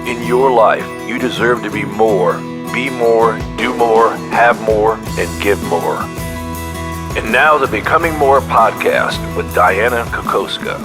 In your life, you deserve to be more, do more, have more, and give more. And now the Becoming More podcast with Dianna Kokoszka.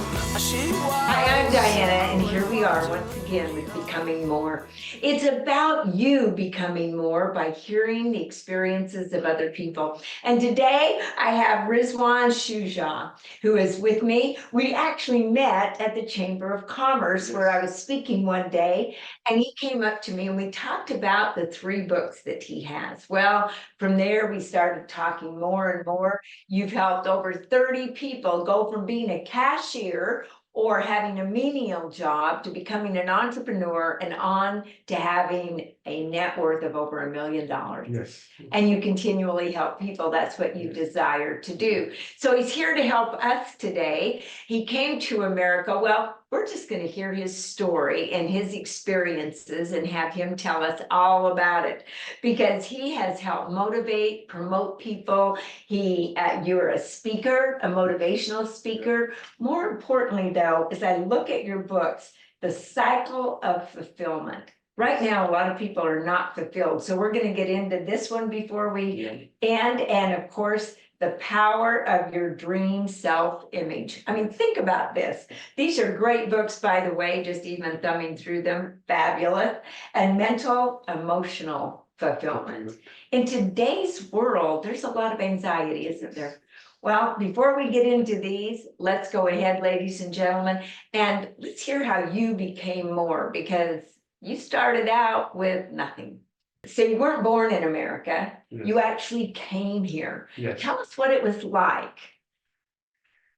Hi, I'm Dianna, and here we are once again with Becoming More. It's about you becoming more by hearing the experiences of other people. And today I have Rizwan Shuja, who is with me. We actually met at the Chamber of Commerce where I was speaking one day, and he came up to me and we talked about the 3 books that he has. Well, from there we started talking more and more. You've helped over 30 people go from being a cashier or having a menial job to becoming an entrepreneur and on to having a net worth of over $1 million. Yes. And you continually help people. That's what you desire to do. So he's here to help us today. He came to America. Well, we're just going to hear his story and his experiences and have him tell us all about it, because he has helped motivate, promote people. You're a speaker, a motivational speaker. More importantly, though, as I look at your books, the cycle of fulfillment. Right now, a lot of people are not fulfilled. So we're going to get into this one before we end. And of course, the power of your dream self-image. I mean, think about this. These are great books, by the way, just even thumbing through them. Fabulous. And mental, emotional fulfillment. In today's world, there's a lot of anxiety, isn't there? Well, before we get into these, let's go ahead, ladies and gentlemen, and let's hear how you became more, because you started out with nothing. So you weren't born in America. Yes. You actually came here. Yes. Tell us what it was like.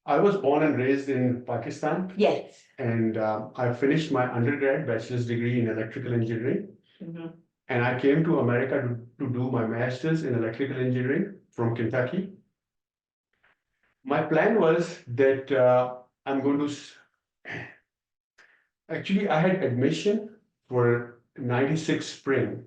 I was born and raised in Pakistan. Yes. And I finished my undergrad bachelor's degree in electrical engineering. Mhm. And I came to America to do my master's in electrical engineering from Kentucky. My plan was that I'm going to, actually I had admission for 96 spring,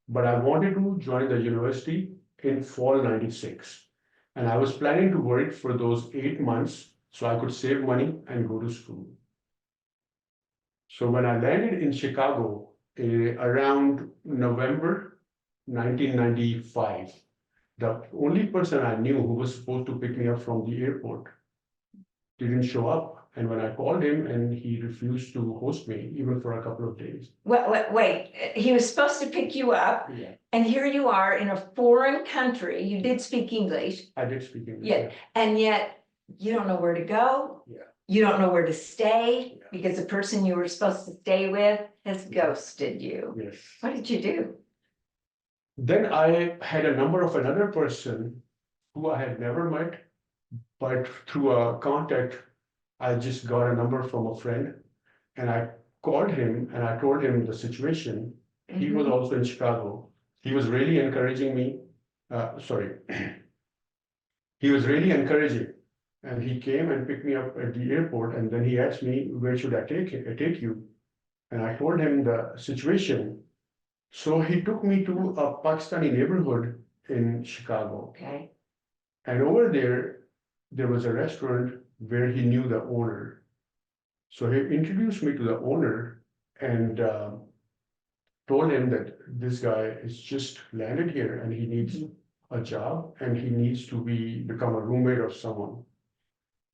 but I wanted to join the university in fall 96. And I was planning to work for those 8 months so I could save money and go to school. So when I landed in Chicago around November 1995, the only person I knew who was supposed to pick me up from the airport didn't show up. And when I called him, and he refused to host me even for a couple of days. Wait, he was supposed to pick you up, Yeah, and here you are in a foreign country. You did speak English. I did speak English. Yeah, and yet you don't know where to go. Yeah. You don't know where to stay Yeah. because the person you were supposed to stay with has ghosted you. Yes. What did you do? Then I had a number of another person who I had never met, but through a contact, I just got a number from a friend, and I called him and I told him the situation. He was also in Chicago. He was really encouraging me. He was really encouraging, and he came and picked me up at the airport, and then he asked me, where should I take you? And I told him the situation. So he took me to a Pakistani neighborhood in Chicago. Okay. And over there was a restaurant where he knew the owner. So he introduced me to the owner and told him that this guy is just landed here and he needs a job and he needs to become a roommate of someone.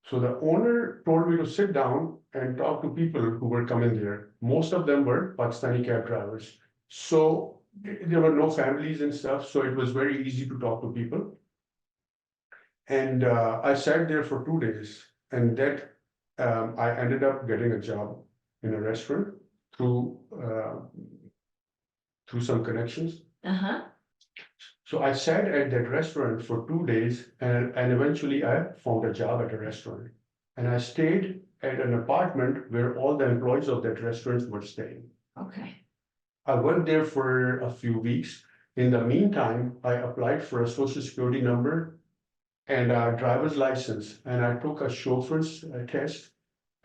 So the owner told me to sit down and talk to people who were coming there. Most of them were Pakistani cab drivers. So there were no families and stuff, so it was very easy to talk to people. And I sat there for 2 days, and that I ended up getting a job in a restaurant through some connections. Uh-huh. So I sat at that restaurant for 2 days, and eventually I found a job at a restaurant. And I stayed at an apartment where all the employees of that restaurant were staying. Okay. I worked there for a few weeks. In the meantime, I applied for a social security number and a driver's license, and I took a chauffeur's test,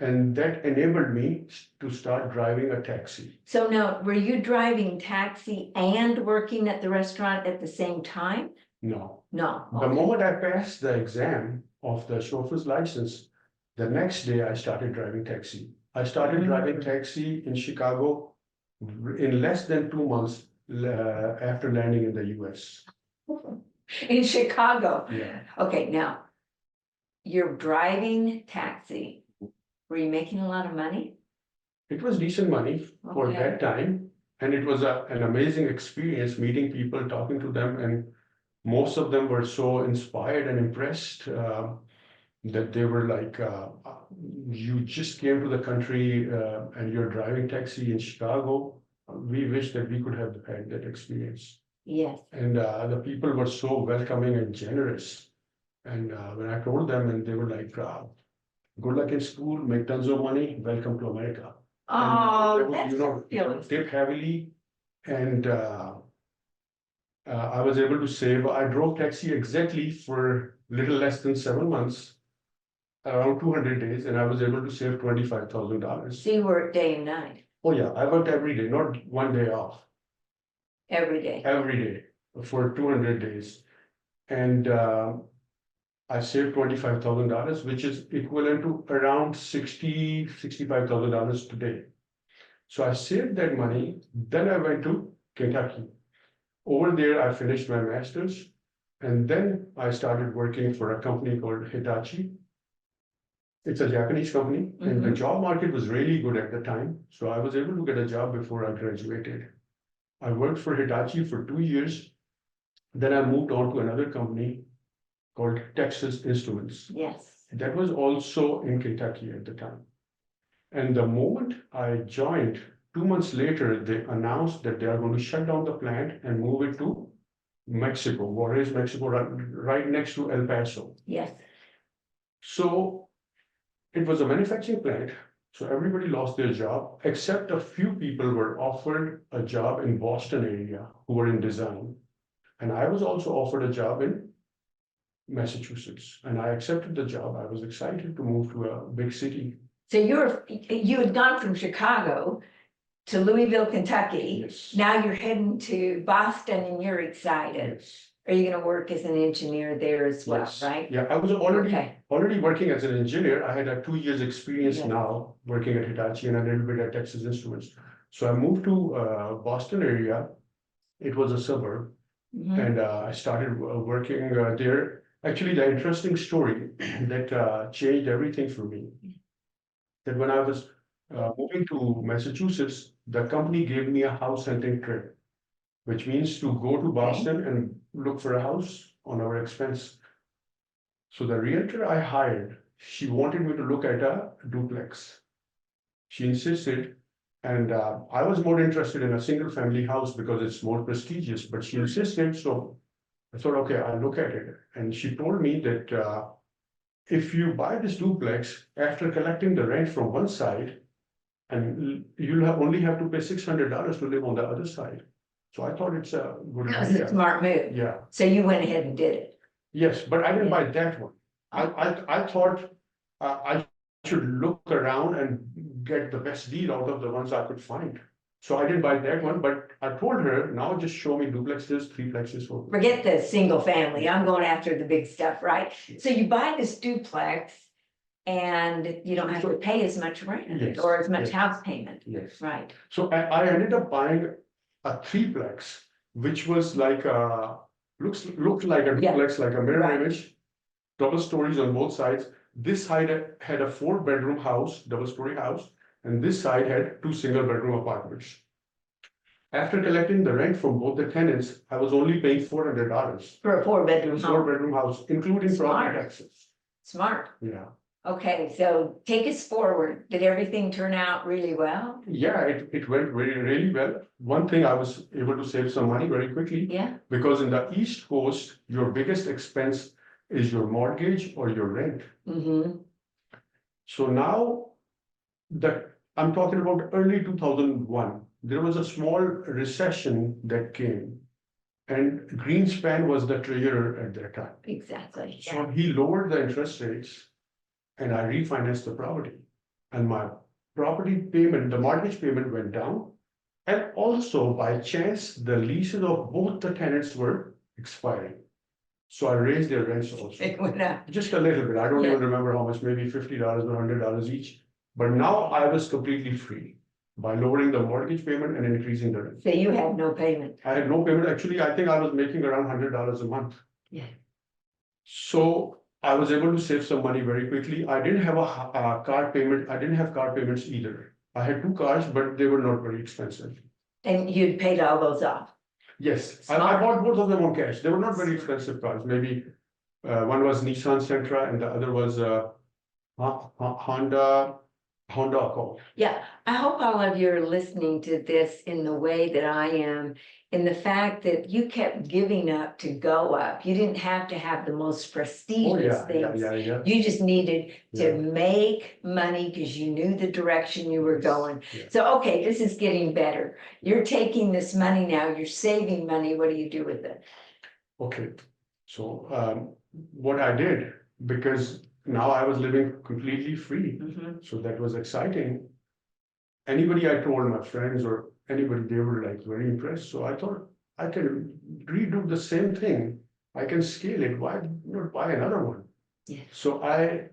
and that enabled me to start driving a taxi. So now, were you driving taxi and working at the restaurant at the same time? No. No. The Okay. moment I passed the exam of the chauffeur's license, the next day I started driving taxi. I started driving taxi in Chicago in less than 2 months after landing in the US. In Chicago. Yeah. Okay, now, you're driving taxi. Were you making a lot of money? It was decent money for Okay. that time, and it was an amazing experience meeting people, talking to them, and most of them were so inspired and impressed that they were like, you just came to the country and you're driving taxi in Chicago. We wish that we could have had that experience. Yes. And the people were so welcoming and generous. And when I told them, and they were like, good luck in school, make tons of money, welcome to America. Oh, And that's fabulous. tip heavily, and I was able to save. I drove taxi exactly for little less than 7 months, around 200 days, and I was able to save $25,000. So you work day and night, Oh yeah, I worked every day, not one day off, every day. every day for 200 days, and I saved $25,000, which is equivalent to around $65,000 today. So I saved that money. Then I went to Kentucky. Over there, I finished my master's, and then I started working for a company called Hitachi. It's a Japanese company, and the job market was really good at the time. So I was able to get a job before I graduated. I worked for Hitachi for 2 years. Then I moved on to another company called Texas Instruments. Yes. That was also in Kentucky at the time. And the moment I joined, 2 months later, they announced that they are going to shut down the plant and move it to Mexico, Juarez, Mexico, right next to El Paso. Yes. So it was a manufacturing plant. So everybody lost their job, except a few people were offered a job in Boston area who were in design. And I was also offered a job in Massachusetts, and I accepted the job. I was excited to move to a big city. So you had gone from Chicago to Louisville, Kentucky. Yes. Now you're heading to Boston and you're excited. Yes. Are you gonna work as an engineer there as well, Yes. right? Yeah, I was already Okay. working as an engineer. I had a 2 years experience Yes. now working at Hitachi and a little bit at Texas Instruments. So I moved to Boston area. It was a suburb, Mhm. and I started working there. Actually, the interesting story that changed everything for me, that when I was moving to Massachusetts, the company gave me a house hunting trip, which means to go to Boston and look for a house on our expense. So the realtor I hired, she wanted me to look at a duplex. She insisted, and I was more interested in a single family house because it's more prestigious, but she insisted, so I thought, okay, I'll look at it. And she told me that if you buy this duplex, after collecting the rent from one side, and you'll only have to pay $600 to live on the other side. So I thought it's a good That was a idea. smart move. Yeah, So you went ahead and did it. yes, but I didn't Yeah. buy that one. I thought I should look around and get the best deal out of the ones I could find. So I didn't buy that one, but I told her, now just show me duplexes, threeplexes. Forget the single family. I'm going after the big stuff, right? So you buy this duplex and you don't have to pay as much rent Yes, or as much yes. house payment, Yes. right? So I ended up buying a threeplex, which was like looked like a Yeah. duplex, like a mirror Right. image, double stories on both sides. This side had a 4-bedroom house, double story house, and this side had 2 single-bedroom apartments. After collecting the rent from both the tenants, I was only paying $400 For a 4-bedroom for a home. 4-bedroom house, including Smart. property taxes. Smart. Yeah. Okay, so take us forward. Did everything turn out really well? Yeah, it went really well. One thing, I was able to save some money very quickly. Yeah. Because in the East Coast, your biggest expense is your mortgage or your rent. Mm-hmm. So now I'm talking about early 2001, there was a small recession that came, and Greenspan was the treasurer at that time. Exactly. So he lowered the interest rates, and I refinanced the property. And my property payment, the mortgage payment went down. And also, by chance, the leases of both the tenants were expiring. So I raised their rents also. It went up. Just a little bit. I don't Yeah. even remember how much, maybe $50 or $100 each. But now I was completely free. by lowering the mortgage payment and increasing the rent. So you had no payment. I had no payment. Actually, I think I was making around $100 a month. Yeah. So I was able to save some money very quickly. I didn't have a car payment. I didn't have car payments either. I had 2 cars, but they were not very expensive. And you'd paid all those off. Yes, I Smart. bought both of them on cash. They were not very expensive cars. Maybe one was Nissan Sentra and the other was Honda Accord. Yeah, I hope all of you are listening to this in the way that I am, in the fact that you kept giving up to go up. You didn't have to have the most Oh, prestigious yeah, things. yeah. You just needed to Yeah. make money because you knew the direction you were going. Yeah. So, okay, this is getting better. You're taking this money now, you're saving money. What do you do with it? Okay, so what I did, because now I was living completely free, so that was exciting. Anybody I told, my friends or anybody, they were like very impressed. So I thought I can redo the same thing. I can scale it. Why not buy another one? Yeah. So I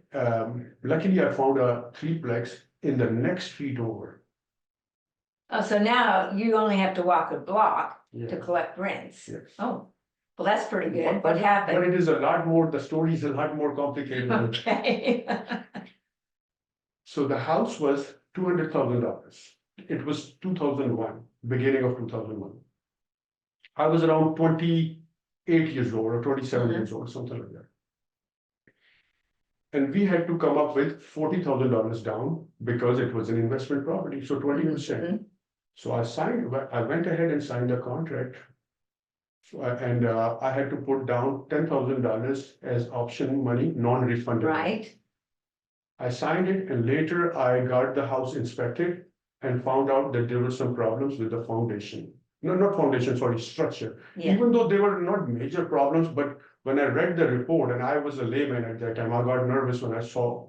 luckily I found a 3-plex in the next street over. Oh, so now you only have to walk a block to Yeah. collect rents. Yes. Oh, well, that's pretty good. But What it happened? is a lot more, the story is a lot more complicated. Okay. So the house was $200,000. It was 2001, beginning of 2001. I was around 28 years old or 27 years old, something like that. And we had to come up with $40,000 down because it was an investment property, so 20%. So I went ahead and signed a contract. And I had to put down $10,000 as option money, non-refundable. Right, I signed it and later I got the house inspected and found out that there were some problems with the foundation. No, not foundation, sorry, structure. yeah, Even though they were not major problems, but when I read the report, and I was a layman at that time, I got nervous when I saw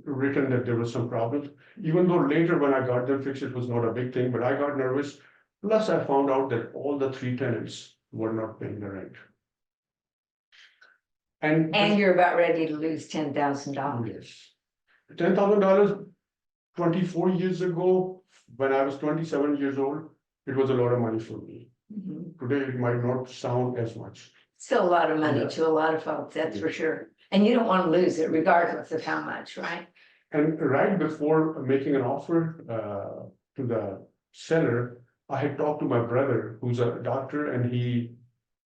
written that there were some problems. Even though later when I got them fixed, it was not a big thing, but I got nervous. Plus I found out that all the 3 tenants were not paying the rent. And and you're about ready to lose $10,000. yes, $10,000 24 years ago, when I was 27 years old, it was a lot of money for me. Today, it might not sound as much. Still a lot of money Yeah. to a lot of folks, that's Yeah. for sure. And you don't want to lose it regardless of how much, right? And right before making an offer to the seller, I had talked to my brother, who's a doctor, and he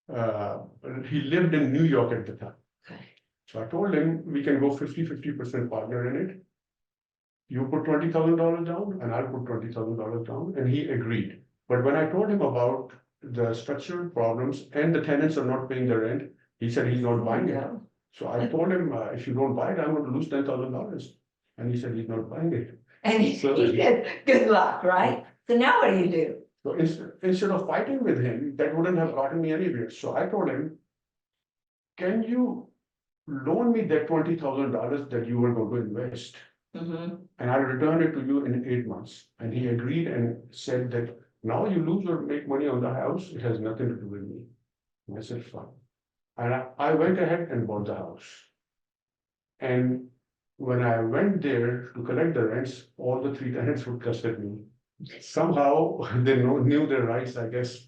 lived in New York at the time. Okay. So I told him we can go 50% partner in it. You put $20,000 down and I'll put $20,000 down, and he agreed. But when I told him about the structural problems and the tenants are not paying the rent, he said he's not buying it. No. So I told him, if you don't buy it, I'm going to lose $10,000. And he said he's not buying it. And he So- said, good luck, right? So now what do you do? So instead of fighting with him, that wouldn't have gotten me anywhere. So I told him, can you loan me that $20,000 that you were going to invest? And I'll return it to you in 8 months. And he agreed and said that now you lose or make money on the house, it has nothing to do with me. And I said, fine. And I went ahead and bought the house. And when I went there to collect the rents, all the 3 tenants would cuss at me. Somehow they knew their rights, I guess.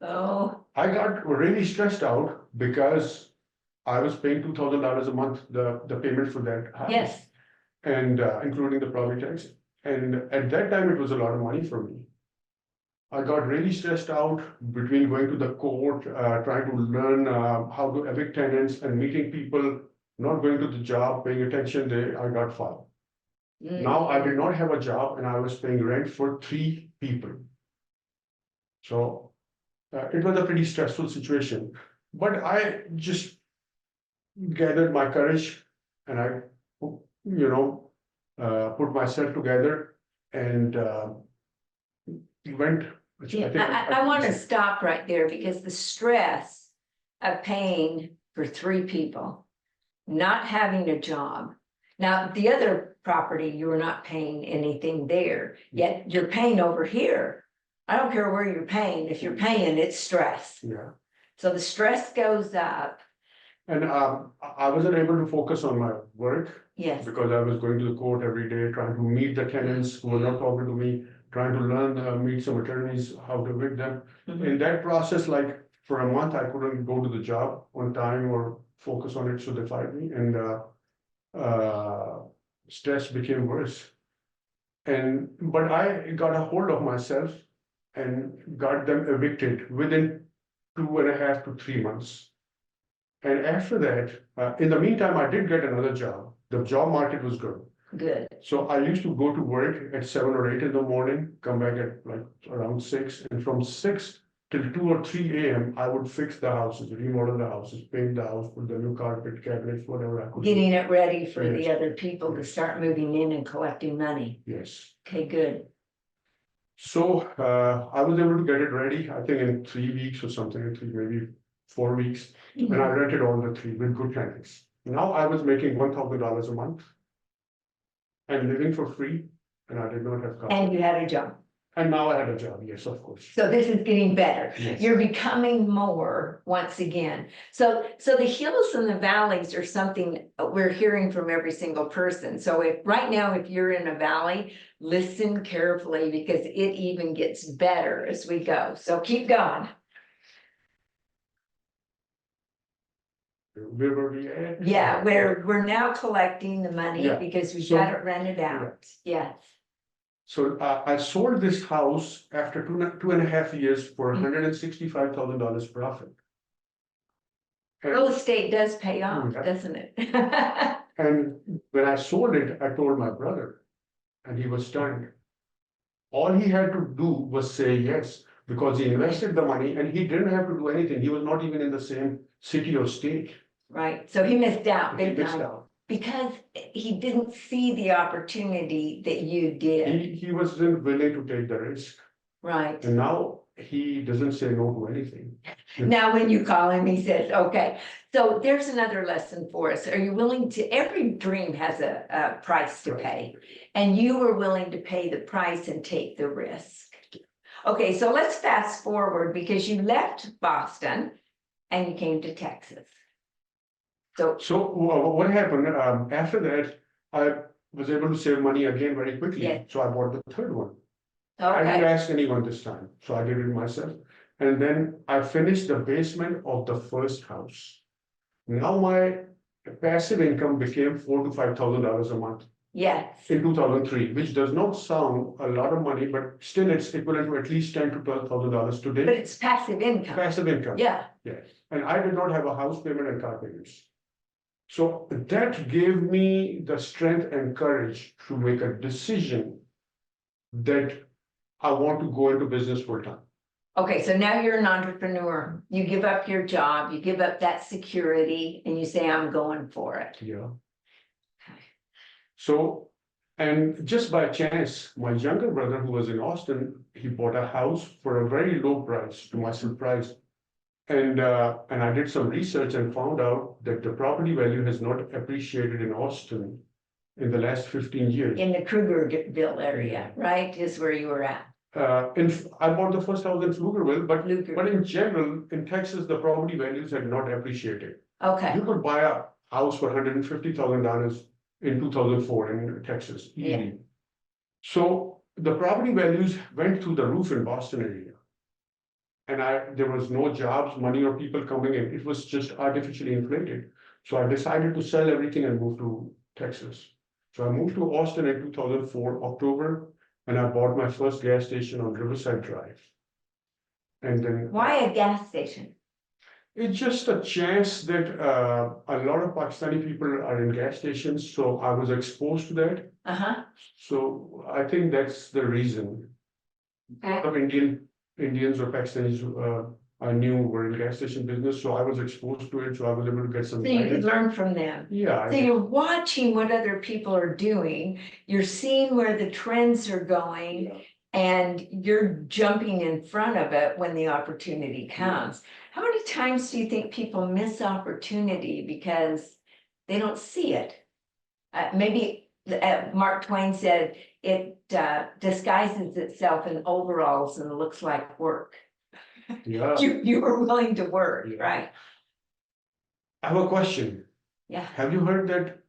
Oh, I got really stressed out because I was paying $2,000 a month, the payment for that house. yes. And including the property tax. And at that time, it was a lot of money for me. I got really stressed out between going to the court, trying to learn how to evict tenants and meeting people, not going to the job, paying attention. I got fired. Now I did not have a job and I was paying rent for 3 people. So it was a pretty stressful situation. But I just gathered my courage and I put myself together and went. Yeah, I want to stop right there because the stress of paying for 3 people, not having a job. Now, the other property, you were not paying anything there, yet you're paying over here. I don't care where you're paying. If you're paying, it's stress. Yeah. So the stress goes up. And I wasn't able to focus on my work. Yes. Because I was going to the court every day, trying to meet the tenants who were not talking to me, trying to learn, meet some attorneys, how to evict them. Mhm. In that process, like for a month, I couldn't go to the job on time or focus on it, so they fired me, and stress became worse. But I got a hold of myself and got them evicted within 2.5 to 3 months. And after that, in the meantime, I did get another job. The job market was good. Good. So I used to go to work at 7 or 8 in the morning, come back at like around 6, and from 6 till 2 or 3 a.m., I would fix the houses, remodel the houses, paint the house, put the new carpet, cabinets, whatever I could. Getting it ready for the Yes. other people to start moving in and collecting money. Yes. Okay, good. So I was able to get it ready, I think in 3 weeks or something, maybe 4 weeks. And I rented all the 3 with good tenants. Now I was making $1,000 a month and living for free, and I did not have And cost. you had a job. And now I had a job, yes, of course. So this is getting better. Yes. You're becoming more once again. So the hills and the valleys are something we're hearing from every single person. So if right now, if you're in a valley, listen carefully because it even gets better as we go. So keep going. Where were we at? Yeah, we're now collecting the money Yeah. because we've So- got it rented out. Yes. So I sold this house after 2.5 years for $165,000 profit. Real estate does pay off, Yeah. doesn't it? And when I sold it, I told my brother, and he was stunned. All he had to do was say yes, because he invested the money and he didn't have to do anything. He was not even in the same city or state. Right, so he missed out He big missed time out. because he didn't see the opportunity that you did, He wasn't willing to take the risk. right? And now he doesn't say no to anything. Now, when you call him, he says, okay, so there's another lesson for us. Are you willing to, every dream has a price to pay. And you were willing to pay the price and take the risk. Okay, so let's fast forward because you left Boston and you came to Texas. So what happened, after that, I was able to save money again very quickly. Yes. So I bought the third one. I didn't Okay, ask anyone this time, so I did it myself. And then I finished the basement of the first house. Now my passive income became $4,000 to $5,000 a month yes, in 2003, which does not sound a lot of money, but still it's equivalent to at least $10,000 to $12,000 but today. it's passive income. Passive income. Yeah, Yes, and I did not have a house payment and car payments. So that gave me the strength and courage to make a decision that I want to go into business full time. okay, so now you're an entrepreneur. You give up your job, you give up that security and you say, I'm going for it. Yeah. So, and just by chance, my younger brother who was in Austin, he bought a house for a very low price, to my surprise. And I did some research and found out that the property value has not appreciated in Austin in the last 15 years. In the Krugerville area, right, is where you were at. I bought the first house in Pflugerville, but Luger. in general, in Texas, the property values had not appreciated. Okay, You could buy a house for $150,000 in 2004 in Texas, Yeah. easy. So the property values went through the roof in Boston area. And there was no jobs, money, or people coming in. It was just artificially inflated. So I decided to sell everything and move to Texas. So I moved to Austin in 2004, October, and I bought my first gas station on Riverside Drive. And then why a gas station? it's just a chance that a lot of Pakistani people are in gas stations, so I was exposed to that. Uh-huh, So I think that's the reason. A lot of Indians or Pakistanis I knew were in gas station business, so I was exposed to it, so I was able to get some so you could guidance. learn from them. Yeah, So you're watching what other people are doing, you're seeing where the trends are going, yeah. and you're jumping in front of it when the opportunity comes. How many times do you think people miss opportunity because they don't see it? Maybe Mark Twain said it disguises itself in overalls and looks like work. Yeah. You were willing to work, Yeah. right? I have a question. Yeah. Have you heard that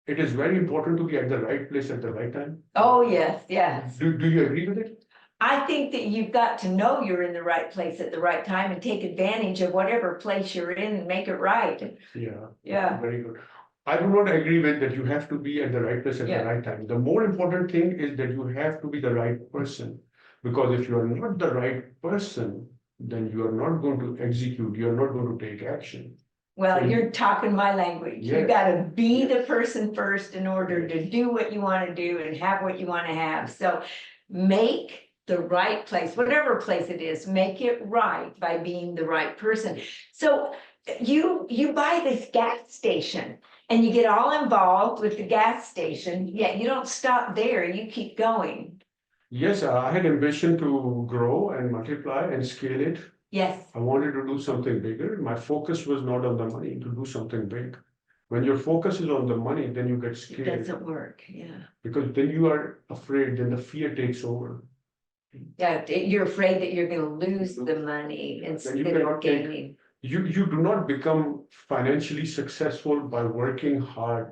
it is very important to be at the right place at the right time. Oh, yes, yes. Do you agree with it? I think that you've got to know you're in the right place at the right time and take advantage of whatever place you're in and make it right. Yeah. Yeah. Very good. I do not agree with that you have to be at the right place at Yeah. the right time. The more important thing is that you have to be the right person. Because if you are not the right person, then you are not going to execute, you are not going to take action. Well, So you're talking my language. You Yes. gotta be the Yes. person first in order to do what you wanna do and have what you wanna have. So make the right place, whatever place it is, make it right by being the right person. So you buy this gas station and you get all involved with the gas station, yet you don't stop there, you keep going. Yes, I had ambition to grow and multiply and scale it. Yes, I wanted to do something bigger. My focus was not on the money, to do something big. When your focus is on the money, then you get it scared doesn't work, yeah. because then you are afraid, then the fear takes over. Yeah, you're afraid that you're gonna lose the money instead of cannot take- gaining. You do not become financially successful by working hard.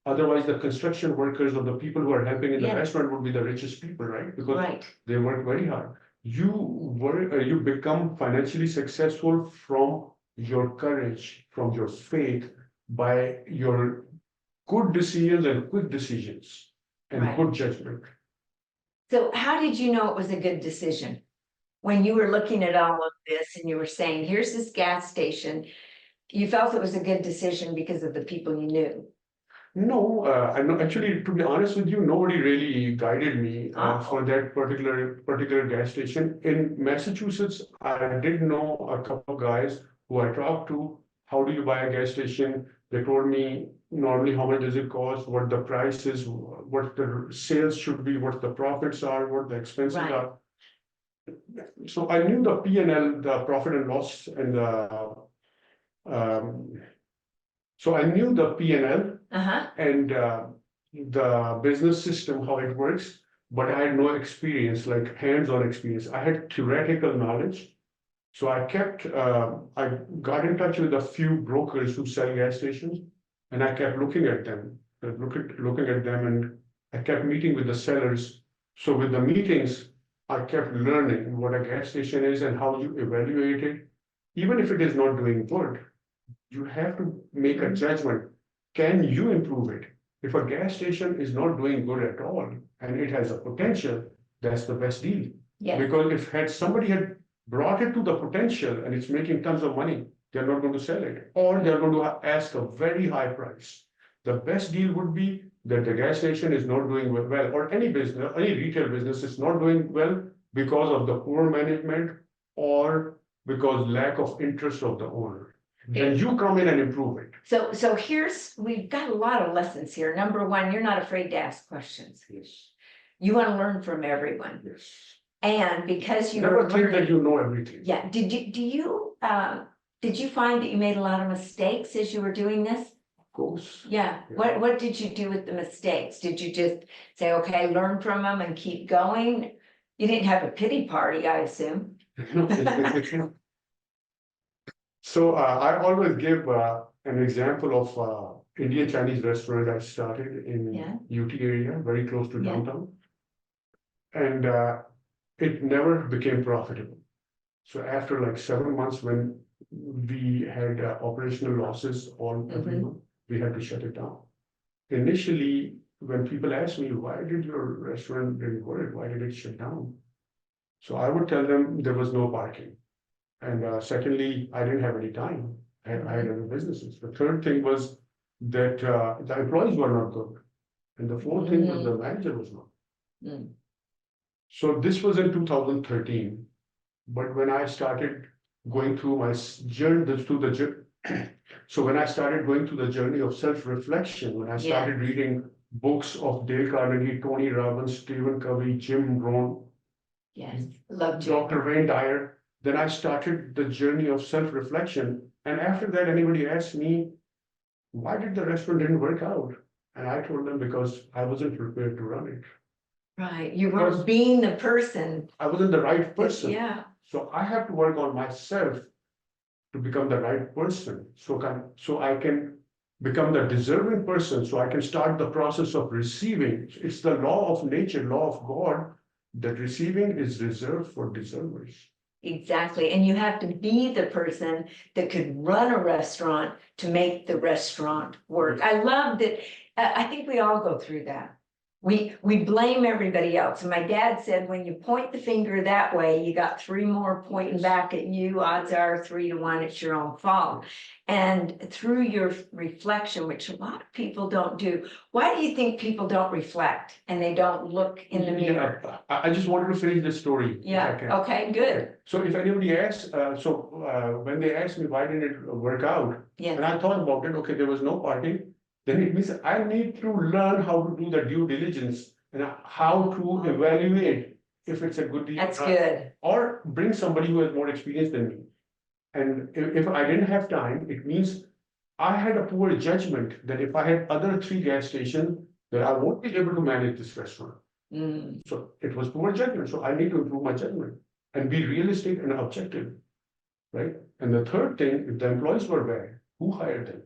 Otherwise, the construction workers or the people who are helping in the Yeah. restaurant would be the richest people, right? Because Right, they work very hard. You become financially successful from your courage, from your faith, by your good decisions and quick decisions and Right. good judgment. so how did you know it was a good decision? When you were looking at all of this and you were saying, here's this gas station, you felt it was a good decision because of the people you knew. No, I know, actually, to be honest with you, nobody really guided me for that particular gas station. In Massachusetts, I did know a couple of guys who I talked to. How do you buy a gas station? They told me normally how much does it cost, what the price is, what the sales should be, what the profits are, what the expenses Right. are. So I knew the P&L, the profit and loss, and um, so I knew the P&L Uh-huh, and the business system, how it works, but I had no experience, like hands-on experience. I had theoretical knowledge. So I got in touch with a few brokers who sell gas stations, and I kept looking at them, and I kept meeting with the sellers. So with the meetings, I kept learning what a gas station is and how you evaluate it. Even if it is not doing good, you have to make a judgment. Can you improve it? If a gas station is not doing good at all and it has a potential, that's the best deal. yes, Because if somebody had brought it to the potential and it's making tons of money, they're not going to sell it, or they're going to ask a very high price. The best deal would be that the gas station is not doing well, or any business, any retail business is not doing well because of the poor management or because lack of interest of the owner. Then you come in and improve it. so we've got a lot of lessons here. Number one, you're not afraid to ask questions. Yes, You wanna learn from everyone. yes. And because you Never were think that learning, you know everything. yeah, did you find that you made a lot of mistakes as you were doing this? Of course. Yeah, Yeah. what did you do with the mistakes? Did you just say, okay, learn from them and keep going? You didn't have a pity party, I assume. So I always give an example of Indian Chinese restaurant I started in Yeah. UT area, very close to Yeah. downtown. And it never became profitable. So after like 7 months, when we had operational losses on every Mhm. month, we had to shut it down. Initially, when people ask me, why did your restaurant didn't work? Why did it shut down? So I would tell them there was no parking. And secondly, I didn't have any time. I had other businesses. The third thing was that the employees were not good. And the fourth thing was the manager was not. Mm. So this was in 2013. But when I started going through my journey, so when I started going through the journey of self-reflection, when I started reading books of Dale Carnegie, Tony Robbins, Stephen Covey, Jim Rohn, Yes, love you. Dr. Wayne Dyer, then I started the journey of self-reflection. And after that, anybody asked me, why did the restaurant didn't work out? And I told them because I wasn't prepared to run it. Right, you Because- weren't being the person. I wasn't the right person. Yeah, So I have to work on myself to become the right person. So I can become the deserving person so I can start the process of receiving. It's the law of nature, law of God, that receiving is reserved for deservers. Exactly. And you have to be the person that could run a restaurant to make the restaurant work. I love that. I think we all go through that. We blame everybody else. And my dad said, when you point the finger that way, you got three more pointing back at you. Odds are 3-1, it's your own fault. And through your reflection, which a lot of people don't do, why do you think people don't reflect and they don't look in the mirror? Yeah, I just wanted to finish this story. If I Yeah, can. okay, good. Okay. So if anybody asks, when they asked me why didn't it work out, and Yes, I thought about it, okay, there was no parking, then it means I need to learn how to do the due diligence and how to evaluate if it's a good deal. that's or not, good. or bring somebody who has more experience than me. And if I didn't have time, it means I had a poor judgment that if I had other 3 gas stations, that I won't be able to manage this restaurant. Mm. So it was poor judgment. So I need to improve my judgment and be realistic and objective, right? And the third thing, if the employees were bad, who hired them?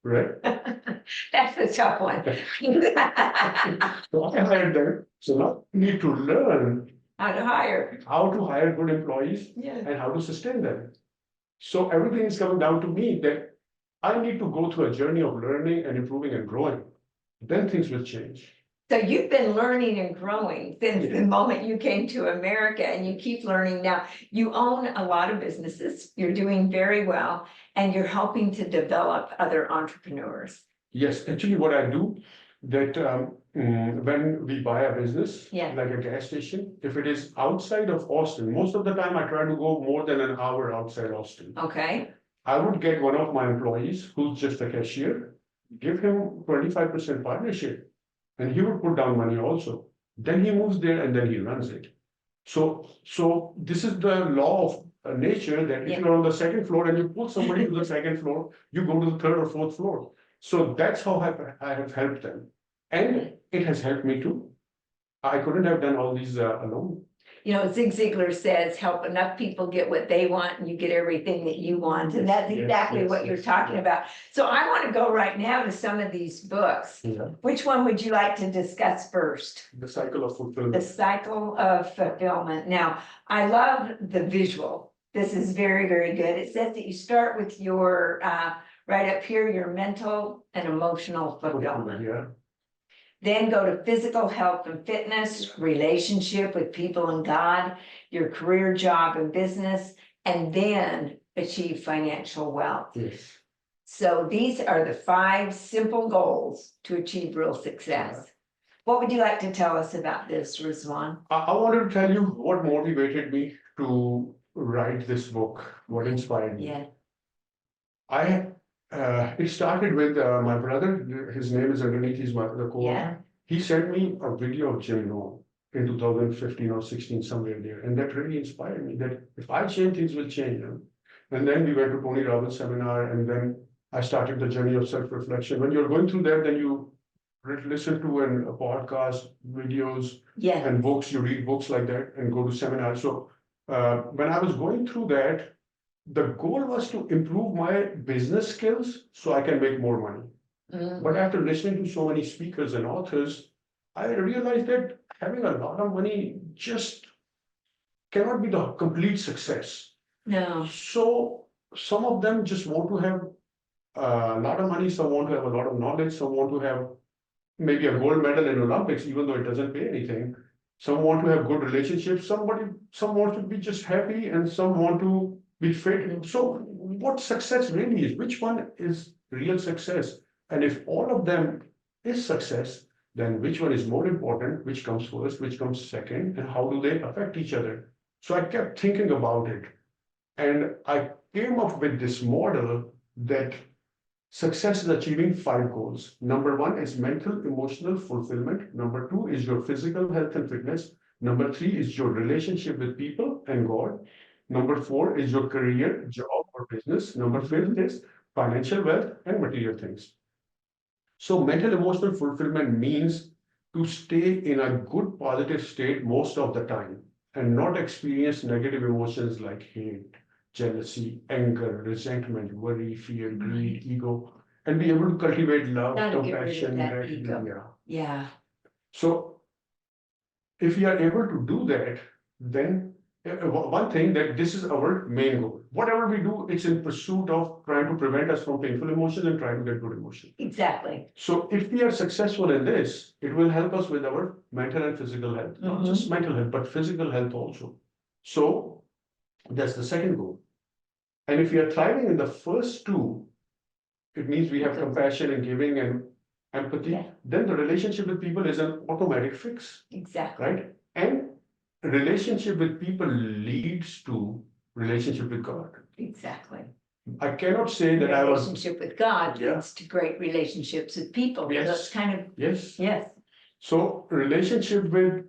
Right? That's a tough one. So I hired them. So now I need to learn How to hire. how to hire good employees Yeah. and how to sustain them. So everything is coming down to me that I need to go through a journey of learning and improving and growing. Then things will change. So you've been learning and growing since the moment you came to America, and you keep learning now. You own a lot of businesses, you're doing very well, and you're helping to develop other entrepreneurs. Yes, actually what I do, that when we buy a business, Yeah. like a gas station, if it is outside of Austin, most of the time I try to go more than an hour outside Austin. Okay, I would get one of my employees who's just a cashier, give him 25% partnership, and he would put down money also. Then he moves there and then he runs it. So this is the law of nature, that if Yeah. you're on the second floor and you pull somebody to the second floor, you go to the third or fourth floor. So that's how I have helped them. And it has helped me too. I couldn't have done all these alone. you know, Zig Ziglar says, help enough people get what they want and you get everything that you want, and that's Yes, exactly yes, what you're yes, talking yeah. about. So I want to go right now to some of these books. Yeah. Which one would you like to discuss first? The cycle of The fulfillment. cycle of fulfillment. Now, I love the visual. This is very, very good. It says that you start with your, right up here, your mental and emotional fulfillment. Yeah. Then go to physical health and fitness, relationship with people and God, your career, job, and business, and then achieve financial wealth. Yes. So these are the 5 simple goals to achieve real success. Yeah. What would you like to tell us about this, Rizwan? I wanted to tell you what motivated me to write this book, what inspired me. Yeah, It started with my brother, his name is underneath, he's the co-author. yeah, He sent me a video of Jim Rohn in 2015 or 16, somewhere there. And that really inspired me that if I change, things will change. And then we went to Tony Robbins seminar, and then I started the journey of self-reflection. When you're going through that, then you listen to a podcast, videos, yeah, and books, you read books like that and go to seminars. So when I was going through that, the goal was to improve my business skills so I can make more money. mm, But after listening to so many speakers and authors, I realized that having a lot of money just cannot be the complete success. no, So some of them just want to have a lot of money, some want to have a lot of knowledge, some want to have maybe a gold medal in Olympics, even though it doesn't pay anything. Some want to have good relationships, some want to be just happy, and some want to be fit. So what success really is? Which one is real success? And if all of them is success, then which one is more important? Which comes first? Which comes second? And how do they affect each other? So I kept thinking about it. And I came up with this model that success is achieving 5 goals. Number 1 is mental, emotional fulfillment. Number 2 is your physical health and fitness. Number 3 is your relationship with people and God. Number 4 is your career, job, or business. Number 5 is financial wealth and material things. So mental, emotional fulfillment means to stay in a good, positive state most of the time and not experience negative emotions like hate, jealousy, anger, resentment, worry, fear, greed, ego. and be able to cultivate love, Gotta get rid of compassion, that gratitude, ego. yeah. Yeah, So if we are able to do that, then one thing that this is our main goal. Whatever we do, it's in pursuit of trying to prevent us from painful emotions and trying to get good emotion. exactly. So if we are successful in this, it will help us with our mental and physical health, not just mental health, but physical health also. So that's the second goal. And if we are thriving in the first two, it means we have compassion and giving and empathy. Yeah. Then the relationship with people is an automatic fix, Exactly. right? And relationship with people leads to relationship with God. Exactly. I cannot say that I was, Relationship with God Yeah. leads to great relationships with people. Yes. That's kind of, yes. yes, So relationship with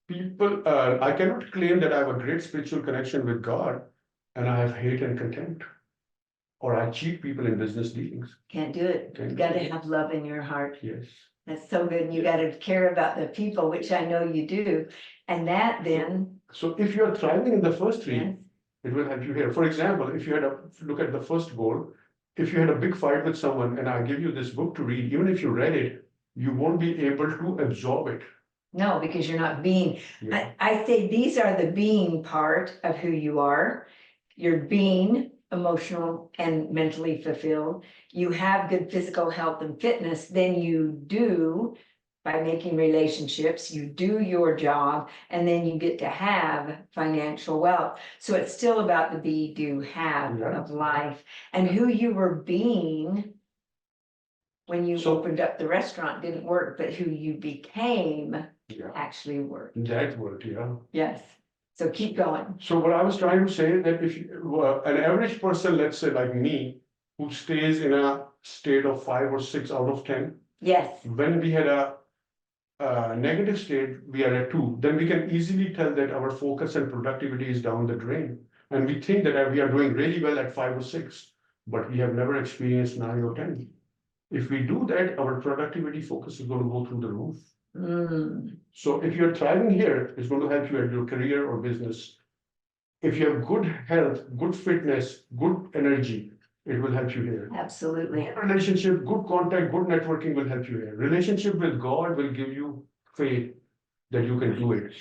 people, I cannot claim that I have a great spiritual connection with God and I have hate and contempt. Or I cheat people in business dealings. can't do it. You Can't gotta do it. have love in your heart. Yes. That's so good. And you gotta care about the people, which I know you do. And that then, So if you are thriving in the first three, yes, it will help you here. For example, if you had a look at the first goal, if you had a big fight with someone and I give you this book to read, even if you read it, you won't be able to absorb it. no, because you're not being, Yeah. I say these are the being part of who you are. You're being emotional and mentally fulfilled. You have good physical health and fitness, then you do by making relationships, you do your job, and then you get to have financial wealth. So it's still about the be, do, have Yeah. of life and who you were being when you So- opened up the restaurant didn't work, but who you became Yeah. actually worked. That word, yeah. Yes. So keep going. So what I was trying to say that if an average person, let's say like me, who stays in a state of 5 or 6 out of 10, Yes. when we had a negative state, we are at 2, then we can easily tell that our focus and productivity is down the drain. And we think that we are doing really well at 5 or 6, but we have never experienced 9 or 10. If we do that, our productivity focus is going to go through the roof. So if you're thriving here, it's going to help you at your career or business. If you have good health, good fitness, good energy, it will help you here. Absolutely. Good relationship, good contact, good networking will help you here. Relationship with God will give you faith that you can do it.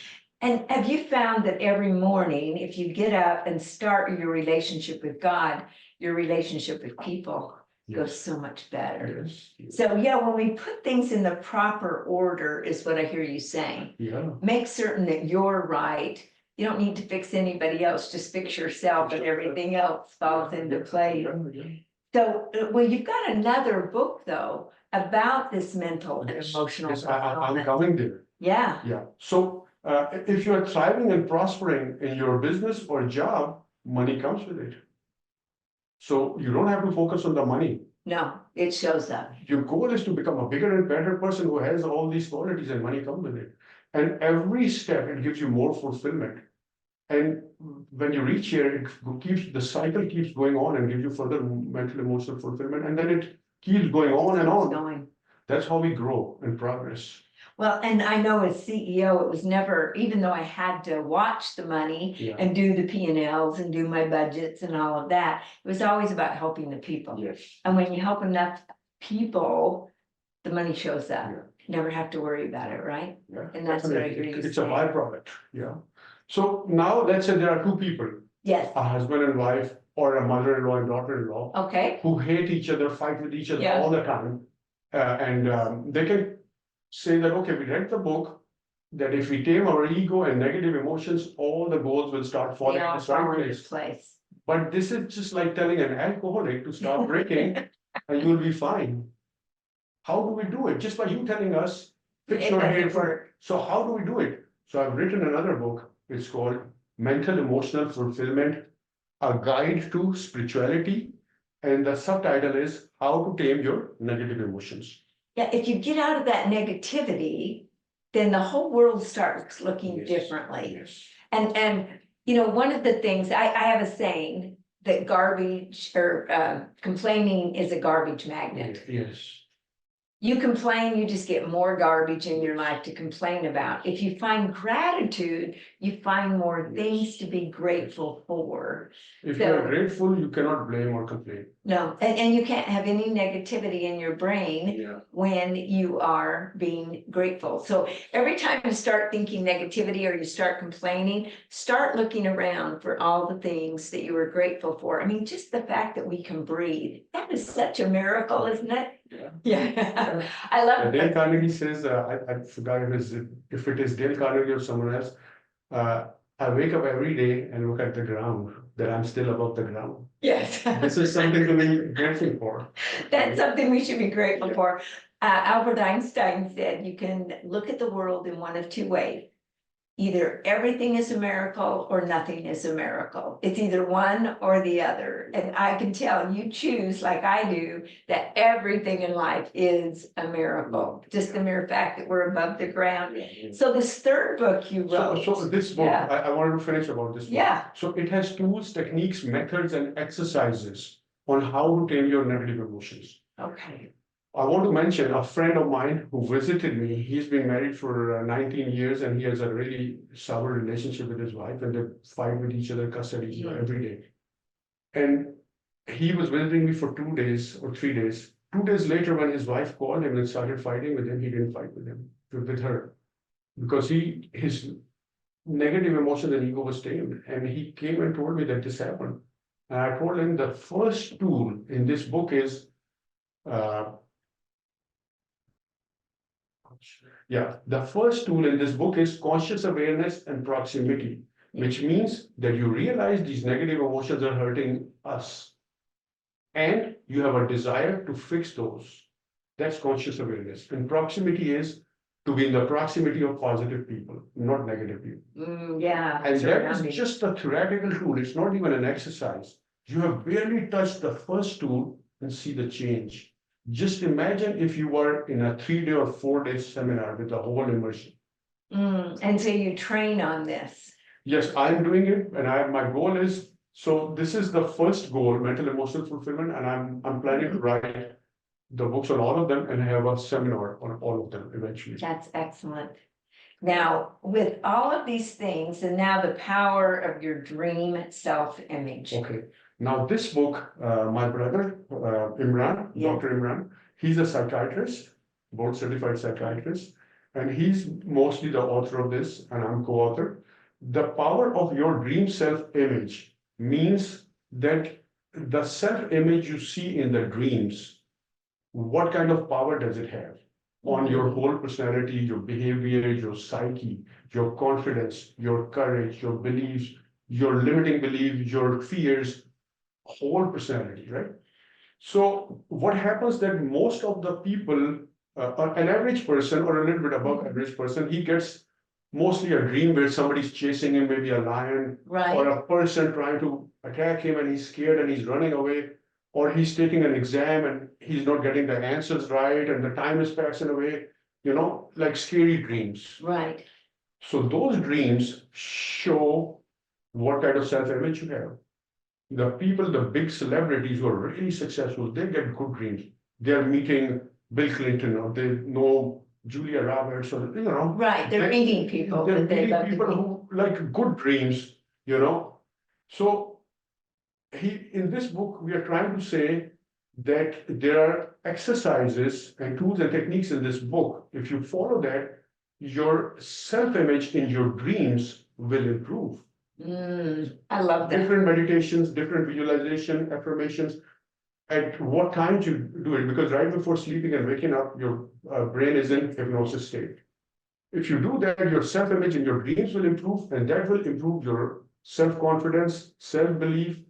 And have you found that every morning, if you get up and start your relationship with God, your relationship with people goes so much better? Yes. So yeah, when we put things in the proper order is what I hear you saying. Yeah. Make certain that you're right. You don't need to fix anybody else, just fix yourself and everything else falls into place. So, well, you've got another book though, about this mental and emotional Yes, I'm fulfillment. coming there. Yeah, Yeah. So if you're thriving and prospering in your business or job, money comes with it. So you don't have to focus on the money. no, it shows up. Your goal is to become a bigger and better person who has all these qualities and money comes with it. And every step, it gives you more fulfillment. And when you reach here, the cycle keeps going on and gives you further mental, emotional fulfillment. And then it keeps going on and on. Going. That's how we grow and progress. Well, and I know as CEO, it was never, even though I had to watch the money Yeah. and do the P&Ls and do my budgets and all of that, it was always about helping the people. Yes. And when you help enough people, the money shows up. Yeah. Never have to worry about it, right? Yeah. And that's what I hear you It's a saying. byproduct. Yeah. So now let's say there are two people, Yes, a husband and wife, or a mother-in-law and daughter-in-law, okay, who hate each other, fight with each other Yeah. all the time. And they can say that, okay, we read the book, that if we tame our ego and negative emotions, all the goals will start falling they in all the right fall into place. place. But this is just like telling an alcoholic to stop drinking and you'll be fine. How do we do it? Just by you telling us, fix It your doesn't head. work. So how do we do it? So I've written another book. It's called Mental Emotional Fulfillment, a guide to spirituality. And the subtitle is How to Tame Your Negative Emotions. Yeah, if you get out of that negativity, then the whole world starts looking Yes. differently. Yes. And you know, one of the things, I have a saying that garbage or complaining is a garbage magnet. Yes. You complain, you just get more garbage in your life to complain about. If you find gratitude, you find more things to be grateful for. If So- you're grateful, you cannot blame or complain. No, and you can't have any negativity in your brain Yeah. when you are being grateful. So every time you start thinking negativity or you start complaining, start looking around for all the things that you were grateful for. I mean, just the fact that we can breathe, that is such a miracle, isn't it? Yeah. Yeah, I love Dale it. Carnegie says, I forgot if it is Dale Carnegie or someone else, I wake up every day and look at the ground, that I'm still above the ground. Yes. This is something to be grateful for. That's something we should be grateful for. Albert Einstein said you can look at the world in one of two ways. Either everything is a miracle or nothing is a miracle. It's either one or the other. And I can tell you choose, like I do, that everything in life is a miracle. Just the mere fact that we're above the ground. So this third book you wrote. So this book, Yeah. I wanted to finish about this book. Yeah, So it has tools, techniques, methods, and exercises on how to tame your negative emotions. okay. I want to mention a friend of mine who visited me. He's been married for 19 years and he has a really sour relationship with his wife and they fight with each other, cuss at each other every day. And he was visiting me for 2 days or 3 days. 2 days later, when his wife called him and started fighting with him, he didn't fight with her, because his negative emotions and ego was tamed. And he came and told me that this happened. And I told him the first tool in this book is the first tool in this book is conscious awareness and proximity, which means that you realize these negative emotions are hurting us. And you have a desire to fix those. That's conscious awareness. And proximity is to be in the proximity of positive people, not negative people. Yeah. And that surrounding. is just a theoretical tool. It's not even an exercise. You have barely touched the first tool and see the change. Just imagine if you were in a 3-day or 4-day seminar with the whole immersion. And so you train on this. Yes, I'm doing it, and my goal is, so this is the first goal, mental emotional fulfillment, and I'm planning to write the books on all of them and have a seminar on all of them eventually. That's excellent. Now, with all of these things, and now the power of your dream self-image. Okay, now this book, my brother, Imran, Yeah. Dr. Imran, he's a psychiatrist, board certified psychiatrist, and he's mostly the author of this, and I'm co-author. The power of your dream self-image means that the self-image you see in the dreams, what kind of power does it have on your whole personality, your behavior, your psyche, your confidence, your courage, your beliefs, your limiting beliefs, your fears, whole personality, right? So what happens that most of the people, an average person or a little bit above average person, he gets mostly a dream where somebody's chasing him, maybe a lion, Right. or a person trying to attack him and he's scared and he's running away, or he's taking an exam and he's not getting the answers right and the time is passing away, like scary dreams. Right. So those dreams show what kind of self-image you have. The people, the big celebrities who are really successful, they get good dreams. They're meeting Bill Clinton or they know Julia Roberts or, Right. They're meeting people they're that they meeting love to people meet. who like good dreams, So in this book, we are trying to say that there are exercises and tools and techniques in this book. If you follow that, your self-image in your dreams will improve. I love that. Different meditations, different visualization, affirmations, at what time you do it, because right before sleeping and waking up, your brain is in hypnosis state. If you do that, your self-image in your dreams will improve, and that will improve your self-confidence, self-belief,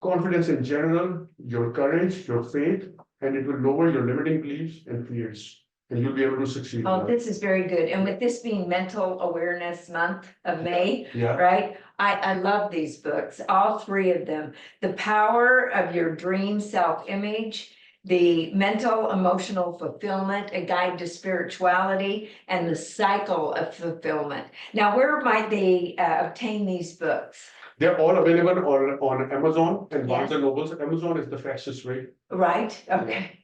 confidence in general, your courage, your faith, and it will lower your limiting beliefs and fears, and you'll be able to succeed. Oh, this is very good. And with this being Mental Awareness Month of May, Yeah. right? I love these books, all three of them. The Power of Your Dream Self-Image, The Mental Emotional Fulfillment, A Guide to Spirituality, and The Cycle of Fulfillment. Now, where might they obtain these books? They're all available on Amazon and Yeah. Barnes and Nobles. Amazon is the fastest way. Right, okay.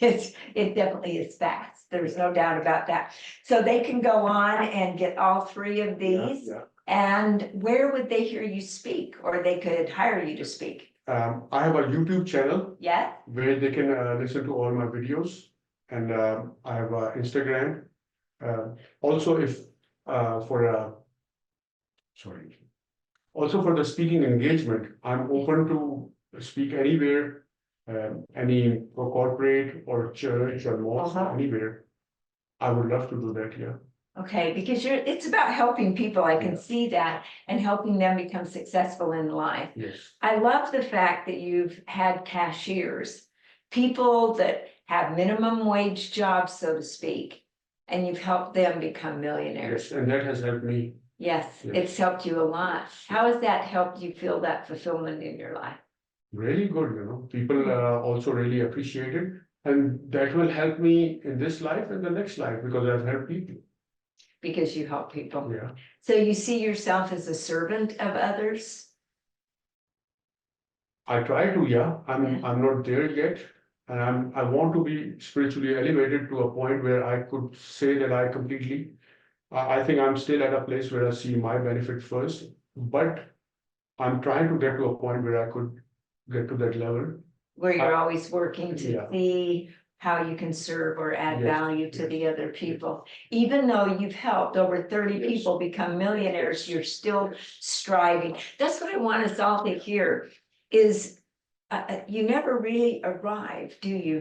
It definitely is fast. There's no doubt about that. So they can go on and get all three of these. Yeah. And where would they hear you speak, or they could hire you to speak? I have a YouTube channel Yeah, where they can listen to all my videos, and I have Instagram. Also, if for sorry, also for the speaking engagement, I'm open to speak anywhere, any corporate or church or mosque, anywhere. I would love to do that. Yeah. okay, because it's about helping people. I can Yeah. see that, and helping them become successful in life. Yes. I love the fact that you've had cashiers, people that have minimum wage jobs, so to speak, and you've helped them become millionaires. Yes, and that has helped me. Yes, Yes. it's helped you a lot. How has that helped you feel that fulfillment in your life? Really good. People also really appreciate it, and that will help me in this life and the next life because I've helped people. Because you help people. Yeah. So you see yourself as a servant of others? I try to, yeah. Yeah. I'm not there yet, and I want to be spiritually elevated to a point where I could say that I completely. I think I'm still at a place where I see my benefit first, but I'm trying to get to a point where I could get to that level. Where you're always working to Yeah. see how you can serve or add Yes, value to yes, the other people. Even though you've helped over 30 Yes. people become millionaires, you're still striving. That's what I want us all to hear is you never really arrive, do you?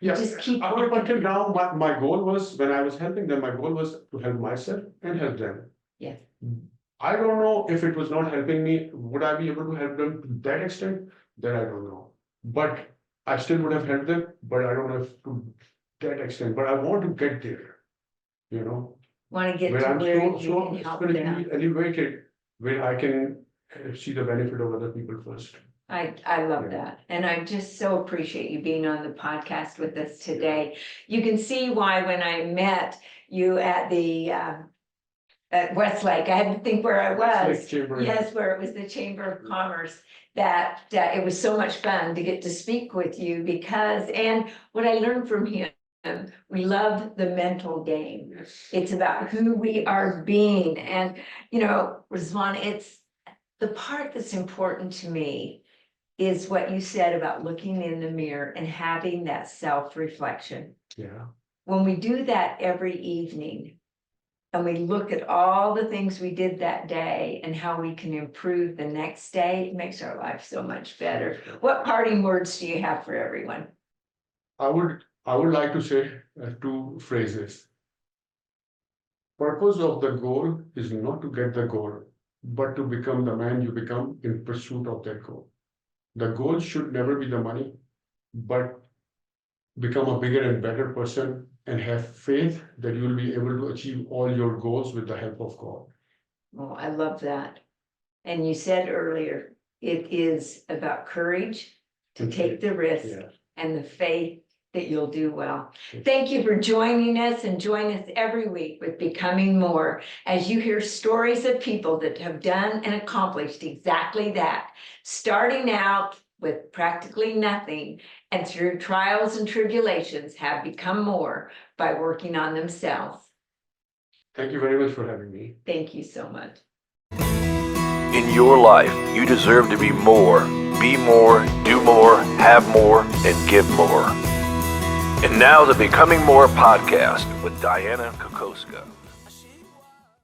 Yeah, Just keep up working. until now, my goal was, when I was helping them, my goal was to help myself and help them. Yes. I don't know if it was not helping me, would I be able to help them to that extent? That I don't know. But I still would have helped them, but I don't know if to that extent, but I want to get there, Want to get where to I'm where so, you so can help spiritually them. elevated, where I can see the benefit of other people first. I love Yeah. that. And I just so appreciate you being on the podcast with us today. You can see why when I met you at the at Westlake, I had to think where I was. Westlake Chamber. Yes, where it was the Chamber of Commerce, that it was so much fun to get to speak with you because, and what I learned from him, we love the mental game. Yes. It's about who we are being. And, Rizwan, it's the part that's important to me is what you said about looking in the mirror and having that self-reflection. Yeah. When we do that every evening, and we look at all the things we did that day and how we can improve the next day, it makes our life so much better. What parting words do you have for everyone? I would like to say two phrases. Purpose of the goal is not to get the goal, but to become the man you become in pursuit of that goal. The goal should never be the money, but become a bigger and better person and have faith that you will be able to achieve all your goals with the help of God. Oh, I love that. And you said earlier, it is about courage to take the risk Yeah. and the faith that you'll do well. Thank you for joining us, and join us every week with Becoming More as you hear stories of people that have done and accomplished exactly that, starting out with practically nothing and through trials and tribulations have become more by working on themselves. Thank you very much for having me. Thank you so much. In your life, you deserve to be more, do more, have more, and give more. And now the Becoming More podcast with Dianna Kokoszka.